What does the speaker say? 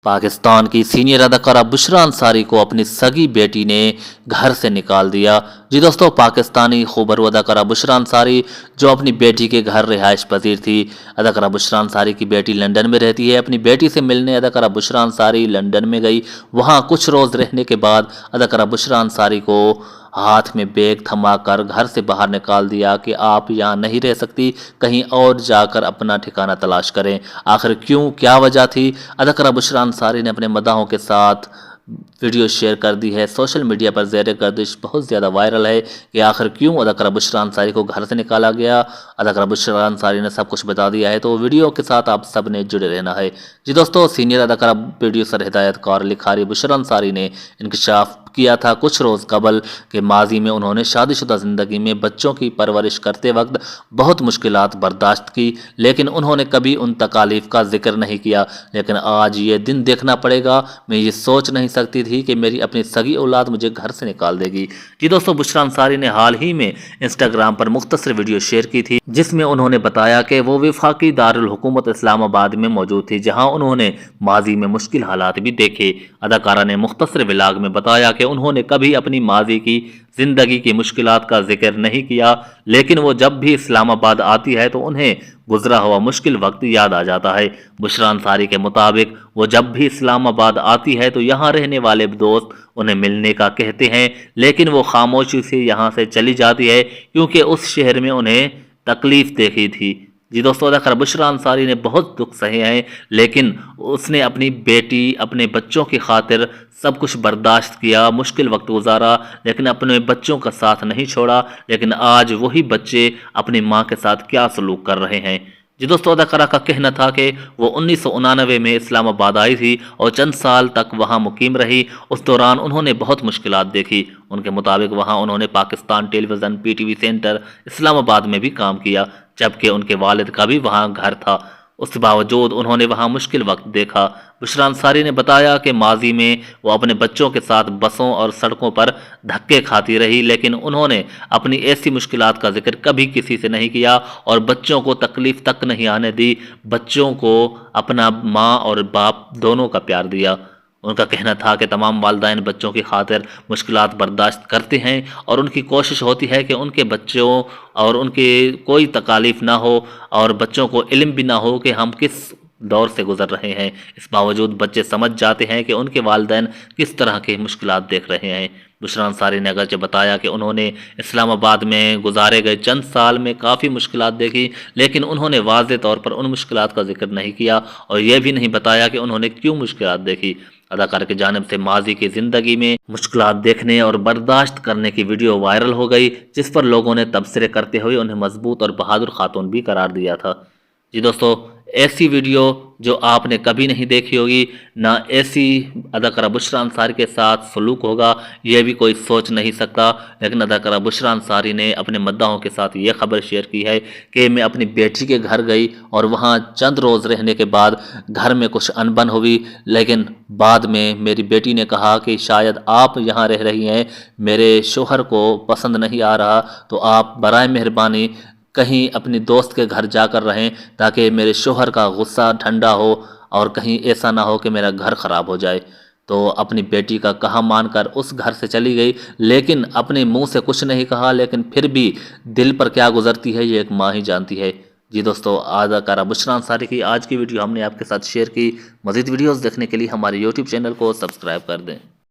पाकिस्तान की सीनियर अदाकारा बुशरा अंसारी को अपनी सगी बेटी ने घर से निकाल दिया। जी दोस्तों, पाकिस्तानी खूबरू अदाकारा बुशरा अंसारी जो अपनी बेटी के घर रिहाइश पजीर थी। अदाकारा बुशरा अंसारी की बेटी लंदन में रहती है। अपनी बेटी से मिलने अदाकारा बुशरा अंसारी लंदन में गई। वहां कुछ रोज़ रहने के बाद अदाकारा बुशरा अंसारी को हाथ में बैग थमा कर घर से बाहर निकाल दिया कि आप यहाँ नहीं रह सकती, कहीं और जाकर अपना ठिकाना तलाश करें। आखिर क्यों, क्या वजह थी? अदाकारा बुशरा अंसारी ने अपने मदाहों के साथ वीडियो शेयर कर दी है। सोशल मीडिया पर ज़ेर गर्दिश बहुत ज़्यादा वायरल है कि आखिर क्यों अदाकारा बुशरा अंसारी को घर से निकाला गया। अदाकारा बुशरा अंसारी ने सब कुछ बता दिया है, तो वीडियो के साथ आप सब ने जुड़े रहना है। जी दोस्तों, सीनियर अदाकारा, प्रोड्यूसर, हिदायतकार, लिखारी बुशरा अंसारी ने इंकशाफ किया था कुछ रोज़ कबल के माजी में उन्होंने शादीशुदा ज़िंदगी में बच्चों की परवरिश करते वक्त बहुत मुश्किलात बर्दाश्त की, लेकिन उन्होंने कभी उन तकालीफ का जिक्र नहीं किया। लेकिन आज ये दिन देखना पड़ेगा। मैं ये सोच नहीं सकती थी कि मेरी अपनी सगी औलाद मुझे घर से निकाल देगी। जी दोस्तों, बुशरा अंसारी ने हाल ही में इंस्टाग्राम पर मुख्तसर वीडियो शेयर की थी, जिसमें उन्होंने बताया कि वो वफाकी दारुल हुकूमत इस्लामाबाद में मौजूद थी, जहाँ उन्होंने माजी में मुश्किल हालात भी देखे। अदाकारा ने मुख्तसर व्लॉग में बताया कि उन्होंने कभी अपनी माजी की जिंदगी की मुश्किलात का जिक्र नहीं किया, लेकिन वो जब भी इस्लामाबाद आती है तो उन्हें गुजरा हुआ मुश्किल वक्त याद आ जाता है। बुशरा अंसारी के मुताबिक वो जब भी इस्लामाबाद आती है तो यहाँ रहने वाले दोस्त उन्हें मिलने का कहते हैं, लेकिन वो खामोशी से यहाँ से चली जाती है क्योंकि उस शहर में उन्हें तकलीफ देखी थी। जी दोस्तों, अदाकारा बुशरा अंसारी ने बहुत दुख सहे हैं, लेकिन उसने अपनी बेटी, अपने बच्चों की खातिर सब कुछ बर्दाश्त किया, मुश्किल वक्त गुजारा, लेकिन अपने बच्चों का साथ नहीं छोड़ा। लेकिन आज वही बच्चे अपनी माँ के साथ क्या सलूक कर रहे हैं। जी दोस्तों, अदाकारा का कहना था कि वो 1999 में इस्लामाबाद आई थी और चंद साल तक वहाँ मुकीम रही। उस दौरान उन्होंने बहुत मुश्किलात देखी। उनके मुताबिक वहाँ उन्होंने Pakistan television PTV centre Islamabad में भी काम किया, जबकि उनके वालिद का भी वहाँ घर था। उसके बावजूद उन्होंने वहाँ मुश्किल वक्त देखा। बुशरा अंसारी ने बताया कि माजी में वो अपने बच्चों के साथ बसों और सड़कों पर धक्के खाती रही, लेकिन उन्होंने अपनी ऐसी मुश्किलात का जिक्र कभी किसी से नहीं किया और बच्चों को तकलीफ तक नहीं आने दी। बच्चों को अपना माँ और बाप दोनों का प्यार दिया। उनका कहना था कि तमाम वालिदैन बच्चों की खातिर मुश्किलात बर्दाश्त करते हैं और उनकी कोशिश होती है कि उनके बच्चों और उनके कोई तकालीफ ना हो और बच्चों को इल्म भी ना हो कि हम किस दौर से गुजर रहे हैं। इस बावजूद बच्चे समझ जाते हैं कि उनके वालिदैन किस तरह की मुश्किलात देख रहे हैं। बुशरा अंसारी ने अगरचे बताया कि उन्होंने इस्लामाबाद में गुजारे गए चंद साल में काफ़ी मुश्किलात देखी, लेकिन उन्होंने वाज़े तौर पर उन मुश्किलात का जिक्र नहीं किया और यह भी नहीं बताया कि उन्होंने क्यों मुश्किलात देखी। अदाकार की जानिब से माजी की ज़िंदगी में मुश्किलात देखने और बर्दाश्त करने की वीडियो वायरल हो गई, जिस पर लोगों ने तबसरे करते हुए उन्हें मजबूत और बहादुर खातून भी करार दिया था। जी दोस्तों, ऐसी वीडियो जो आपने कभी नहीं देखी होगी, ना ऐसी अदाकारा बुशरा अंसारी के साथ सलूक होगा, यह भी कोई सोच नहीं सकता। लेकिन अदाकारा बुशरा अंसारी ने अपने मद्दाहों के साथ ये खबर शेयर की है कि मैं अपनी बेटी के घर गई और वहाँ चंद रोज़ रहने के बाद घर में कुछ अनबन हुई, लेकिन बाद में मेरी बेटी ने कहा कि शायद आप यहाँ रह रही हैं, मेरे शोहर को पसंद नहीं आ रहा, तो आप बराए मेहरबानी कहीं अपनी दोस्त के घर जाकर रहें ताकि मेरे शोहर का गुस्सा ठंडा हो और कहीं ऐसा ना हो कि मेरा घर ख़राब हो जाए। तो अपनी बेटी का कहा मानकर उस घर से चली गई, लेकिन अपने मुंह से कुछ नहीं कहा, लेकिन फिर भी दिल पर क्या गुजरती है ये एक माँ ही जानती है। जी दोस्तों, अदाकारा बुशरा अंसारी की आज की वीडियो हमने आपके साथ शेयर की। मज़ीद वीडियोज़ देखने के लिए हमारे YouTube चैनल को सब्सक्राइब कर दें।